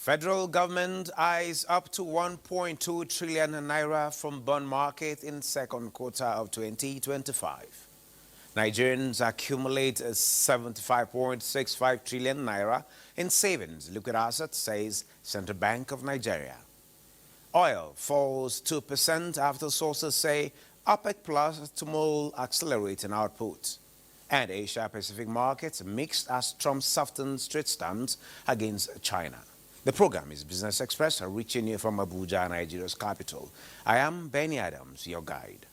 Federal government eyes up to 1.2 trillion naira from bond market in second quarter of 2025. Nigerians accumulate 75.65 trillion naira in savings, liquid assets, says Central Bank of Nigeria. Oil falls 2% after sources say OPEC Plus tomorrow accelerating output. And Asia-Pacific markets mixed as Trump softens trade stance against China. The program is Business Express, reaching you from Abuja, Nigeria's capital. I am Benny Adams, your guide.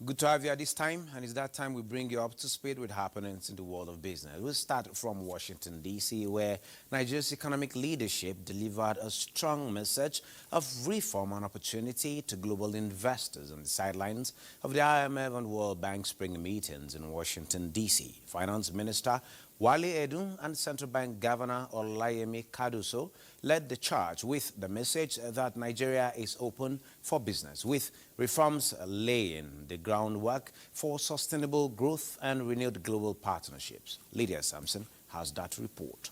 Good to have you at this time, and it's that time we bring you up to speed with happenings in the world of business. We'll start from Washington, D.C., where Nigeria's economic leadership delivered a strong message of reform and opportunity to global investors on the sidelines of the IMF and World Bank spring meetings in Washington, D.C. Finance Minister Wale Edun and Central Bank Governor Olayemi Kaduso led the charge with the message that Nigeria is open for business, with reforms laying the groundwork for sustainable growth and renewed global partnerships. Lydia Sampson has that report.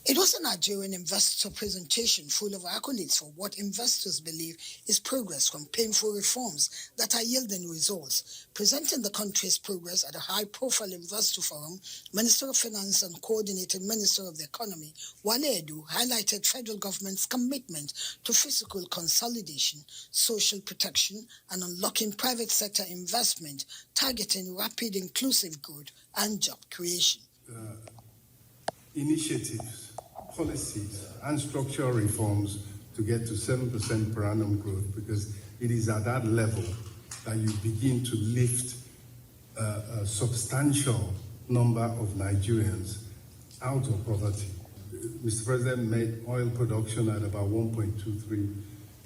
It was a Nigerian investor presentation full of accolades for what investors believe is progress from painful reforms that are yielding results. Presenting the country's progress at a high-profile investor forum, Minister of Finance and Coordinating Minister of the Economy, Wale Edu, highlighted federal government's commitment to fiscal consolidation, social protection, and unlocking private sector investment, targeting rapid inclusive growth and job creation. Initiatives, policies and structural reforms to get to 7% per annum growth, because it is at that level that you begin to lift a substantial number of Nigerians out of poverty. Mr. President made oil production at about 1.23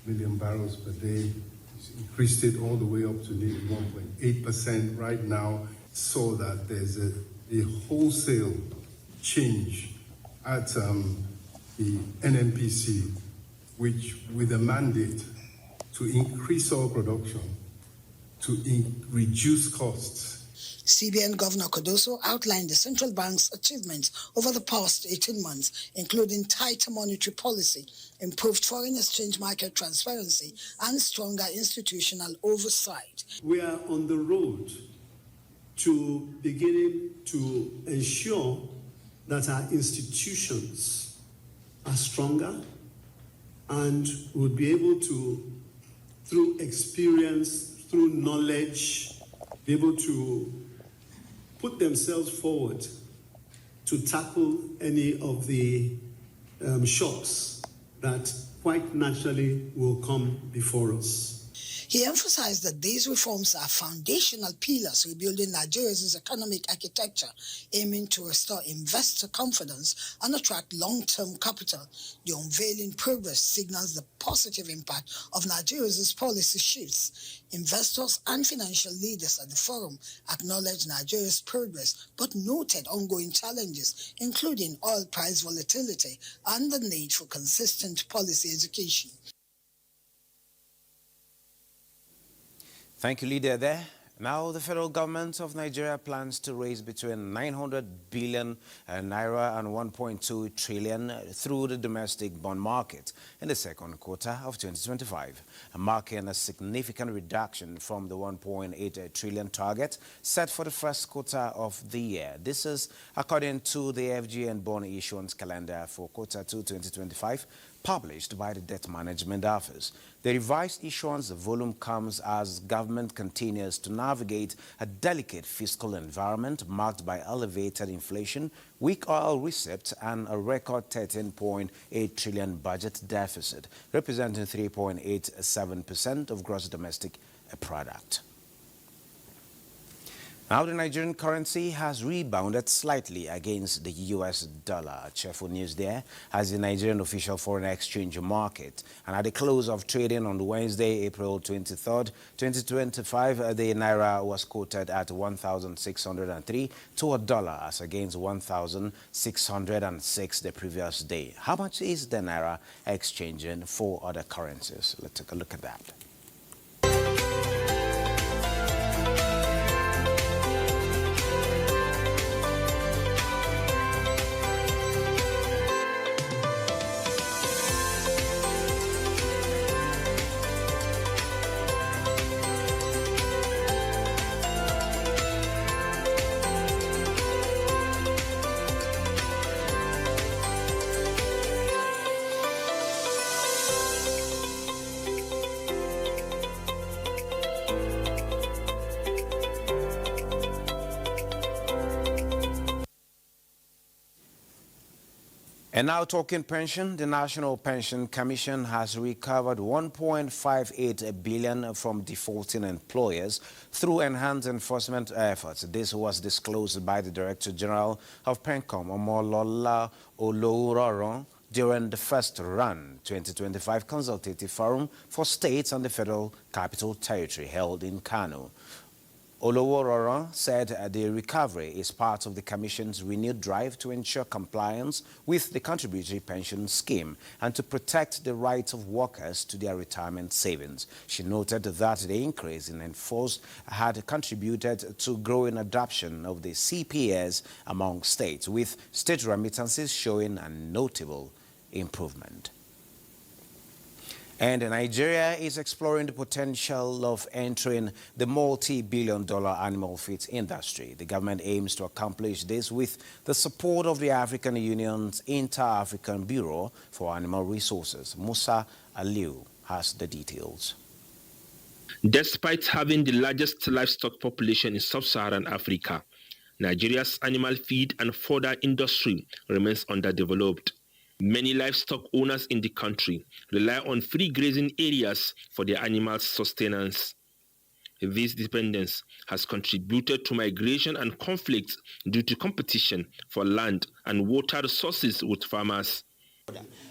million barrels per day. He's increased it all the way up to nearly 1.8% right now, so that there's a wholesale change at the NNPC, which with a mandate to increase oil production, to reduce costs. CBN Governor Kodoso outlined the central bank's achievements over the past 18 months, including tighter monetary policy, improved foreign exchange market transparency, and stronger institutional oversight. We are on the road to beginning to ensure that our institutions are stronger and would be able to, through experience, through knowledge, be able to put themselves forward to tackle any of the shocks that quite naturally will come before us. He emphasized that these reforms are foundational pillars rebuilding Nigeria's economic architecture, aiming to restore investor confidence and attract long-term capital. The unveiling progress signals the positive impact of Nigeria's policy shifts. Investors and financial leaders at the forum acknowledged Nigeria's progress, but noted ongoing challenges, including oil price volatility and the need for consistent policy education. Thank you, Lydia, there. Now, the federal government of Nigeria plans to raise between 900 billion naira and 1.2 trillion through the domestic bond market in the second quarter of 2025, marking a significant reduction from the 1.8 trillion target set for the first quarter of the year. This is according to the FGN bond issuance calendar for quarter 2 2025, published by the Debt Management Office. The revised issuance volume comes as government continues to navigate a delicate fiscal environment marked by elevated inflation, weak oil receipts, and a record 13.8 trillion budget deficit, representing 3.87% of gross domestic product. Now, the Nigerian currency has rebounded slightly against the US dollar. Cheerful news there as the Nigerian official foreign exchange market. And at the close of trading on Wednesday, April 23rd, 2025, the naira was quoted at 1,603 to a dollar as against 1,606 the previous day. How much is the naira exchanging for other currencies? Let's take a look at that. And now talking pension, the National Pension Commission has recovered 1.58 billion from defaulting employers through enhanced enforcement efforts. This was disclosed by the Director General of PENCOM, Omolola Oloworan, during the first run 2025 Consultative Forum for States and the Federal Capital Territory held in Kano. Oloworan said the recovery is part of the Commission's renewed drive to ensure compliance with the contributory pension scheme and to protect the rights of workers to their retirement savings. She noted that the increase in enforced had contributed to growing adoption of the CPS among states, with state remittances showing a notable improvement. And Nigeria is exploring the potential of entering the multi-billion-dollar animal feed industry. The government aims to accomplish this with the support of the African Union's Inter-African Bureau for Animal Resources. Musa Aliu has the details. Despite having the largest livestock population in sub-Saharan Africa, Nigeria's animal feed and fodder industry remains underdeveloped. Many livestock owners in the country rely on free grazing areas for their animals' sustenance. This dependence has contributed to migration and conflicts due to competition for land and water resources with farmers.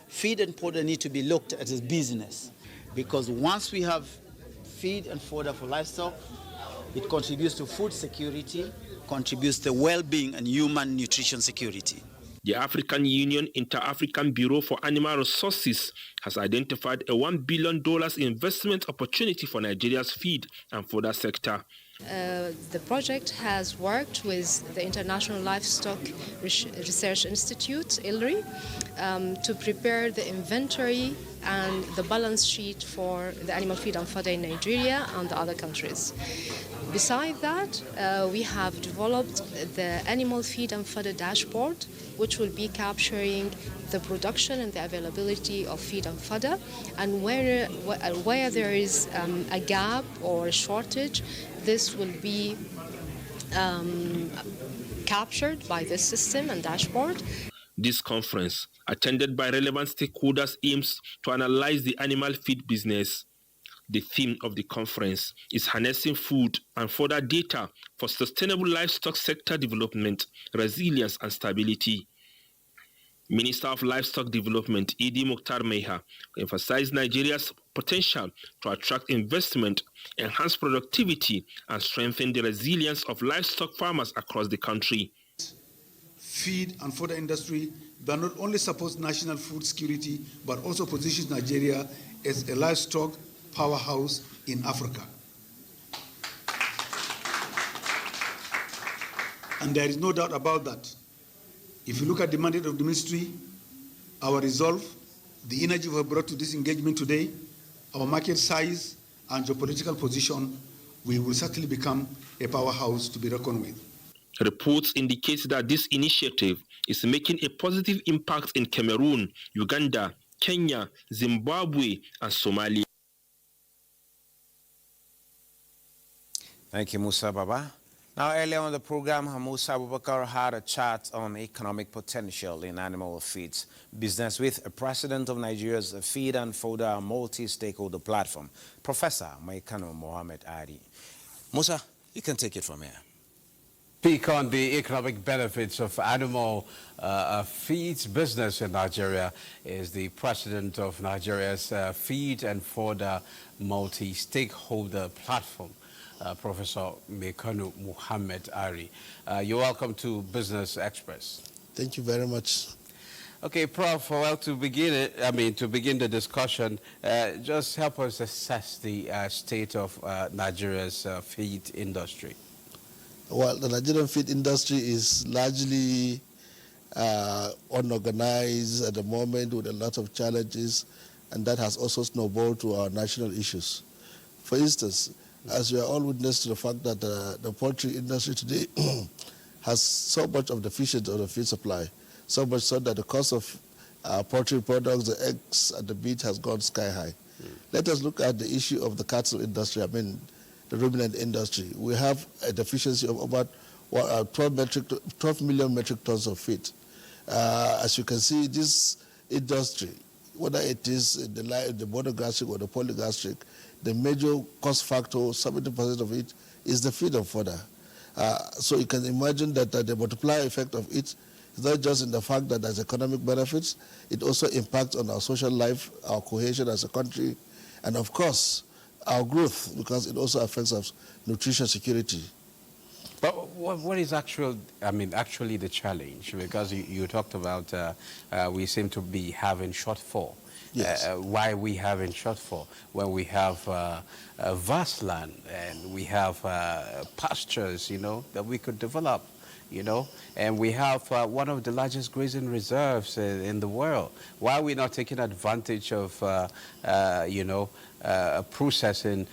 Feed and fodder need to be looked at as business, because once we have feed and fodder for livestock, it contributes to food security, contributes to well-being and human nutrition security. The African Union Inter-African Bureau for Animal Resources has identified a $1 billion investment opportunity for Nigeria's feed and fodder sector. The project has worked with the International Livestock Research Institute, ILRI, to prepare the inventory and the balance sheet for the animal feed and fodder in Nigeria and the other countries. Besides that, we have developed the animal feed and fodder dashboard, which will be capturing the production and the availability of feed and fodder, and where there is a gap or a shortage, this will be captured by this system and dashboard. This conference, attended by relevant stakeholders, aims to analyze the animal feed business. The theme of the conference is harnessing food and fodder data for sustainable livestock sector development, resilience, and stability. Minister of Livestock Development, Idi Mukhtar Meha, emphasized Nigeria's potential to attract investment, enhance productivity, and strengthen the resilience of livestock farmers across the country. Feed and fodder industry that not only supports national food security, but also positions Nigeria as a livestock powerhouse in Africa. And there is no doubt about that. If you look at the mandate of the ministry, our resolve, the energy we have brought to this engagement today, our market size and geopolitical position, we will certainly become a powerhouse to be reckoned with. Reports indicate that this initiative is making a positive impact in Cameroon, Uganda, Kenya, Zimbabwe, and Somalia. Thank you, Musa Baba. Now, earlier on the program, Musa Abubakar had a chat on economic potential in animal feeds business with the president of Nigeria's Feed and Fodder multi-stakeholder platform, Professor Maikano Mohammed Adi. Musa, you can take it from here. Speak on the economic benefits of animal feeds business in Nigeria is the president of Nigeria's Feed and Fodder multi-stakeholder platform, Professor Mekano Muhammad Ari. You're welcome to Business Express. Thank you very much. Okay, Prof, well, to begin the discussion, just help us assess the state of Nigeria's feed industry. Well, the Nigerian feed industry is largely unorganized at the moment with a lot of challenges, and that has also snowballed to our national issues. For instance, as we are all witness to the fact that the poultry industry today has so much of deficiency of the feed supply, so much so that the cost of poultry products, the eggs and the meat has gone sky high. Let us look at the issue of the cattle industry, the ruminant industry. We have a deficiency of about 12 million metric tons of feed. As you can see, this industry, whether it is the monogastric or the polygastric, the major cost factor, 70% of it, is the feed and fodder. So you can imagine that the multiplier effect of it is not just in the fact that there's economic benefits, it also impacts on our social life, our cohesion as a country, and of course, our growth, because it also affects our nutrition security. But what is actually the challenge? Because you talked about we seem to be having shortfall. Yes. Why we having shortfall when we have vast land and we have pastures, that we could develop, and we have one of the largest grazing reserves in the world. Why are we not taking advantage of, processing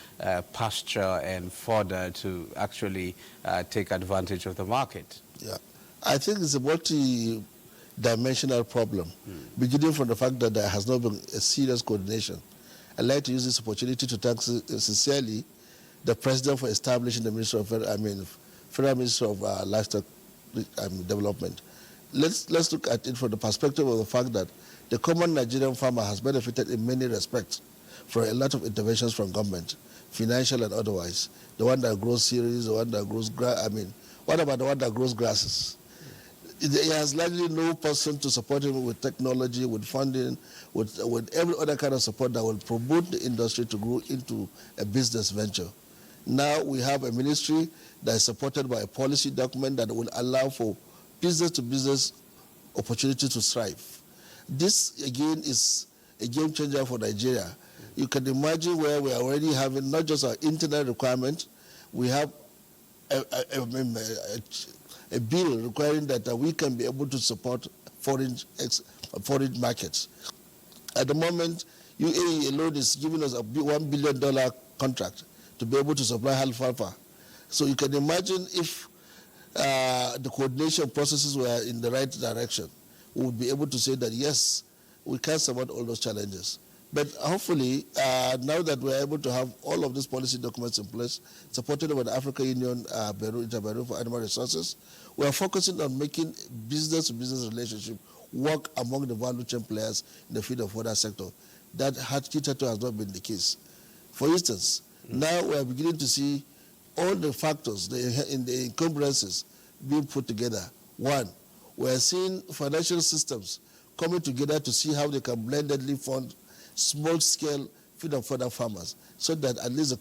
pasture and fodder to actually take advantage of the market? Yeah, I think it's a multi-dimensional problem, beginning from the fact that there has not been a serious coordination. I'd like to use this opportunity to thank sincerely the President for establishing the Federal Ministry of Livestock Development. Let's look at it from the perspective of the fact that the common Nigerian farmer has benefited in many respects from a lot of interventions from government, financial and otherwise. The one that grows cereals, the one that grows what about the one that grows grasses? He has largely no person to support him with technology, with funding, with every other kind of support that will promote the industry to grow into a business venture. Now we have a ministry that is supported by a policy document that will allow for business-to-business opportunity to thrive. This, again, is a game changer for Nigeria. You can imagine where we are already having not just our internal requirement, we have a bill requiring that we can be able to support foreign markets. At the moment, UAE alone is giving us a $1 billion contract to be able to supply alfalfa. So you can imagine if the coordination processes were in the right direction, we would be able to say that, yes, we can support all those challenges. But hopefully, now that we're able to have all of these policy documents in place, supported by the African Union Interbureau for Animal Resources, we are focusing on making business-to-business relationship work among the value chain players in the feed and fodder sector. That hitherto has not been the case. For instance, now we are beginning to see all the factors in the encumbrances being put together. One, we are seeing financial systems coming together to see how they can blendedly fund small-scale feed and fodder farmers, so that at least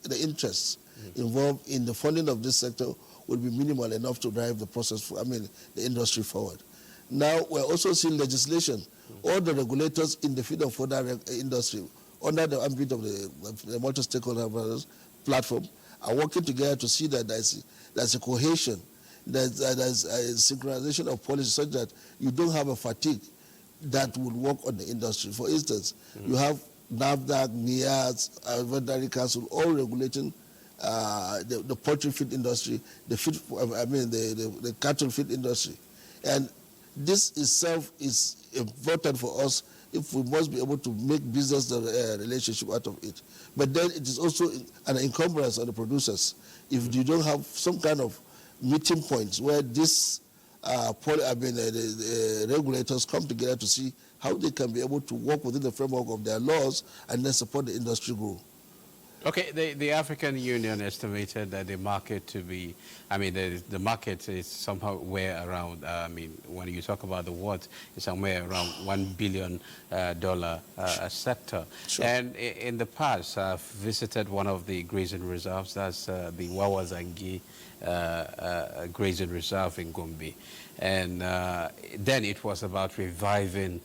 the interests involved in the funding of this sector will be minimal enough to drive the process, the industry forward. Now we're also seeing legislation. All the regulators in the feed and fodder industry, under the ambit of the multi-stakeholder platform, are working together to see that there's a cohesion there's a synchronization of policy such that you don't have a fatigue that will work on the industry. For instance, you have NAFDAC, NIAS, Veterinary Council, all regulating the poultry feed industry, the cattle feed industry. And this itself is important for us if we must be able to make business relationship out of it. But then it is also an encumbrance on the producers. If you don't have some kind of meeting points where this the regulators come together to see how they can be able to work within the framework of their laws and then support the industry growth. Okay, the African Union estimated that the market to be, the market is somehow around, when you talk about the what, it's somewhere around $1 billion sector. Sure. And in the past, I've visited one of the grazing reserves, that's the Wawazangi grazing reserve in Gombe. And then it was about reviving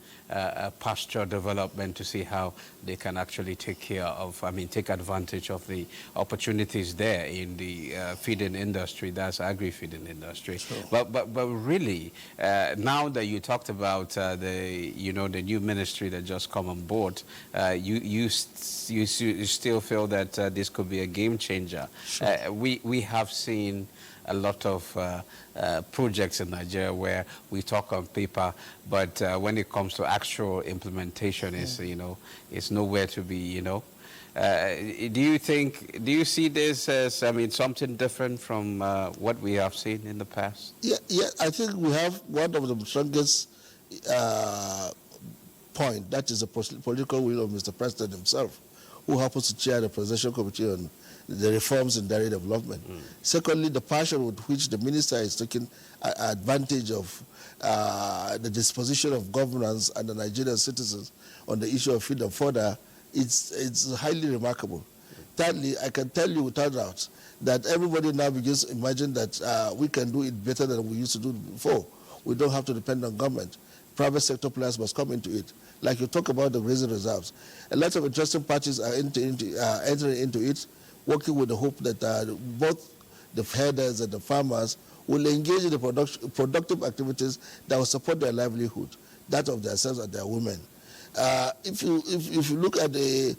pasture development to see how they can actually take advantage of the opportunities there in the feeding industry, that's agri-feeding industry. Sure. But really, now that you talked about the new ministry that just come on board, you still feel that this could be a game changer. Sure. We have seen a lot of projects in Nigeria where we talk on paper, but when it comes to actual implementation, it's nowhere to be. Do you see this as something different from what we have seen in the past? Yeah, I think we have one of the strongest point, that is the political will of Mr. President himself, who happens to chair the Presidential Committee on the reforms in dairy development. Secondly, the passion with which the minister is taking advantage of the disposition of governance and the Nigerian citizens on the issue of feed and fodder, it's highly remarkable. Thirdly, I can tell you without doubt that everybody now begins to imagine that we can do it better than we used to do before. We don't have to depend on government. Private sector players must come into it. Like you talk about the grazing reserves. A lot of interested parties are entering into it, working with the hope that both the herders and the farmers will engage in the productive activities that will support their livelihood, that of themselves and their women. If you look at the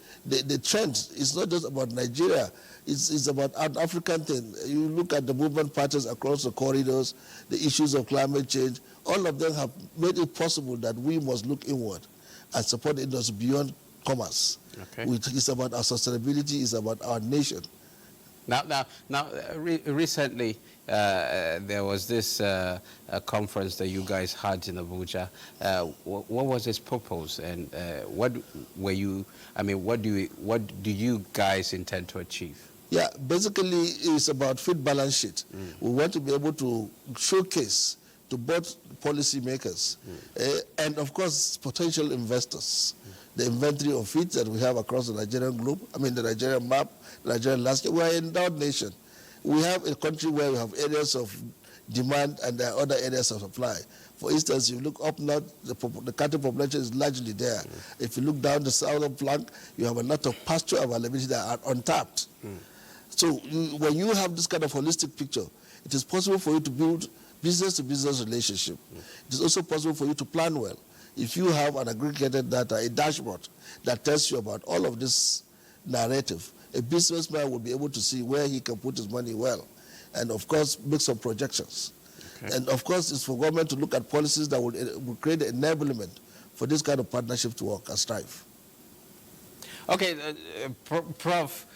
trend, it's not just about Nigeria, it's about an African thing. You look at the movement patterns across the corridors, the issues of climate change, all of them have made it possible that we must look inward and support the industry beyond commerce. Okay. It's about our sustainability, it's about our nation. Recently, there was this conference that you guys had in Abuja. What was its purpose, and what do you guys intend to achieve? Yeah, basically it's about feed balance sheet. We want to be able to showcase to both policymakers and of course potential investors the inventory of feeds that we have across the Nigerian globe, the Nigerian map, the Nigerian landscape. We are an endowed nation. We have a country where we have areas of demand and there are other areas of supply. For instance, if you look up north, the cattle population is largely there. If you look down the southern flank, you have a lot of pasture availability that are untapped. So when you have this kind of holistic picture, it is possible for you to build business-to-business relationship. It is also possible for you to plan well. If you have an aggregated data, a dashboard that tells you about all of this narrative, a businessman will be able to see where he can put his money well and, of course, make some projections. Okay. And, of course, it's for government to look at policies that will create an enablement for this kind of partnership to work and strive. Okay, Prof,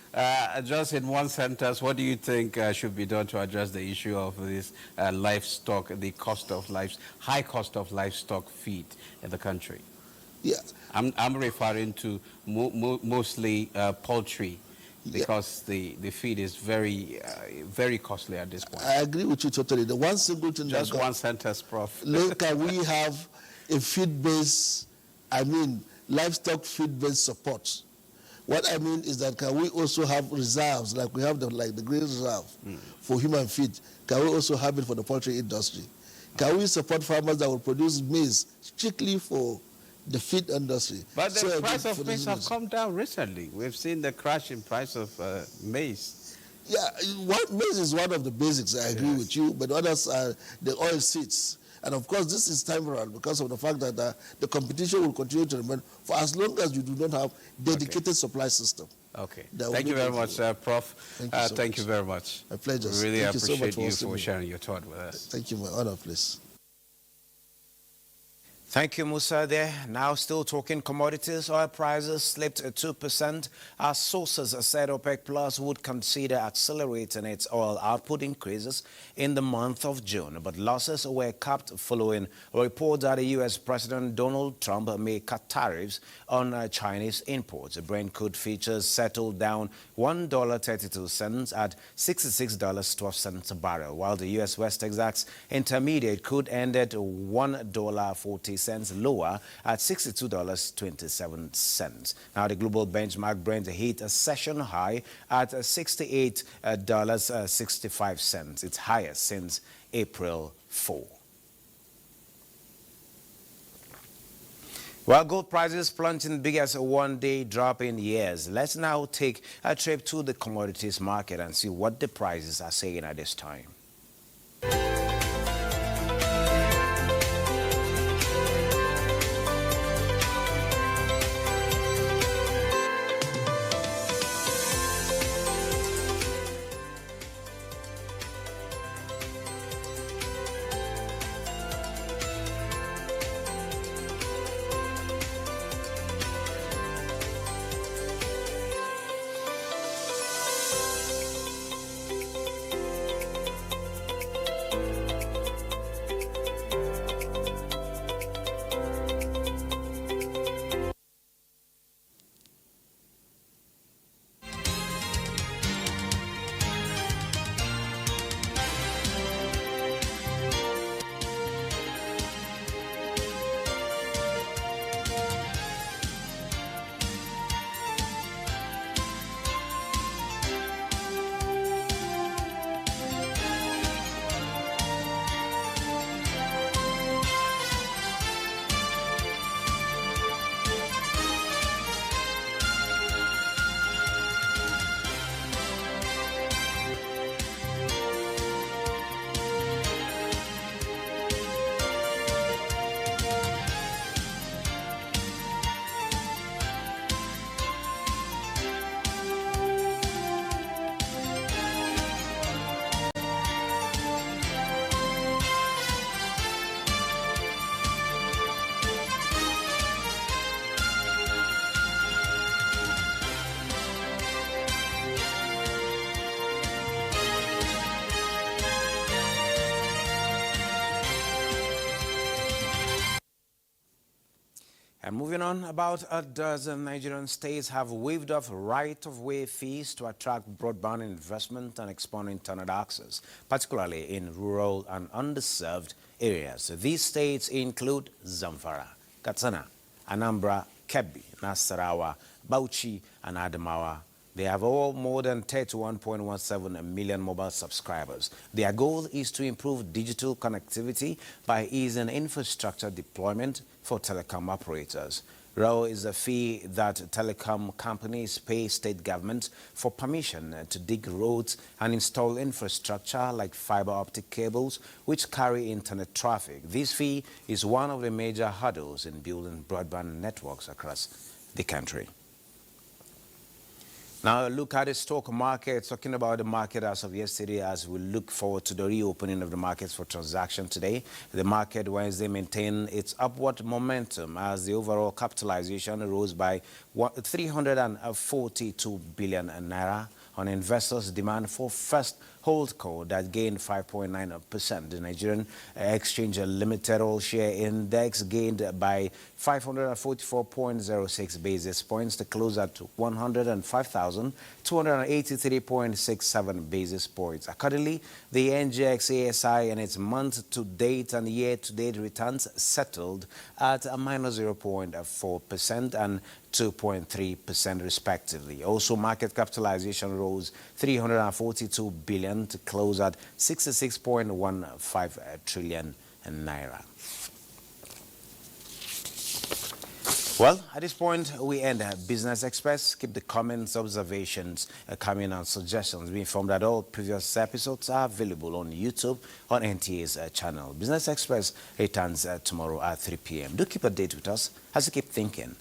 just in one sentence, what do you think should be done to address the issue of this livestock, the high cost of livestock feed in the country? Yeah, I'm referring to mostly poultry, because the feed is very costly at this point. I agree with you totally. The one single thing just one sentence, Prof. Can we have a feed-based, livestock feed-based support? What I mean is that can we also have reserves, like we have the grain reserve for human feed? Can we also have it for the poultry industry? Can we support farmers that will produce maize strictly for the feed industry? But the price of maize have come down recently. We've seen the crash in price of maize. Yeah, what maize is one of the basics. I agree with you, but others are the oil seeds. And of course, this is temporal because of the fact that the competition will continue to remain for as long as you do not have dedicated supply system. Okay. Thank you very much, Prof. Thank you very much. My pleasure. We really appreciate you for for sharing your thought with us. Thank you, my honor, please. Thank you, Musa. There. Now still talking commodities. Oil prices slipped 2% as sources said OPEC Plus would consider accelerating its oil output increases in the month of June. But losses were capped following a report that the U.S. President Donald Trump may cut tariffs on Chinese imports. Brent crude futures settled down $1.32 at $66.12 a barrel, while the U.S. West Texas Intermediate crude ended $1.40 lower at $62.27. Now the global benchmark Brent hit a session high at $68.65, its highest since April 4. While gold prices plunging biggest one-day drop in years, let's now take a trip to the commodities market and see what the prices are saying at this time. And moving on, about a dozen Nigerian states have waived off right-of-way fees to attract broadband investment and expand internet access, particularly in rural and underserved areas. These states include Zamfara, Katsina, Anambra, Kebbi, Nasarawa, Bauchi, and Adamawa. They have all more than 31.17 million mobile subscribers. Their goal is to improve digital connectivity by easing infrastructure deployment for telecom operators. ROW is a fee that telecom companies pay state governments for permission to dig roads and install infrastructure like fiber optic cables which carry internet traffic. This fee is one of the major hurdles in building broadband networks across the country. Now, look at the stock market, talking about the market as of yesterday as we look forward to the reopening of the markets for transaction today. The market Wednesday maintained its upward momentum as the overall capitalization rose by 342 billion naira on investors' demand for first holdco that gained 5.9%. The Nigerian Exchange Limited all-share index gained by 544.06 basis points to close at 105,283.67 basis points. Accordingly, the NGX ASI and its month-to-date and year-to-date returns settled at a minus 0.4% and 2.3% respectively. Also, market capitalization rose 342 billion to close at 66.15 trillion naira. Well, at this point, we end Business Express. Keep the comments, observations coming, and suggestions. Be informed that all previous episodes are available on YouTube on NTA's channel. Business Express returns tomorrow at 3 p.m. Do keep a date with us as you keep thinking.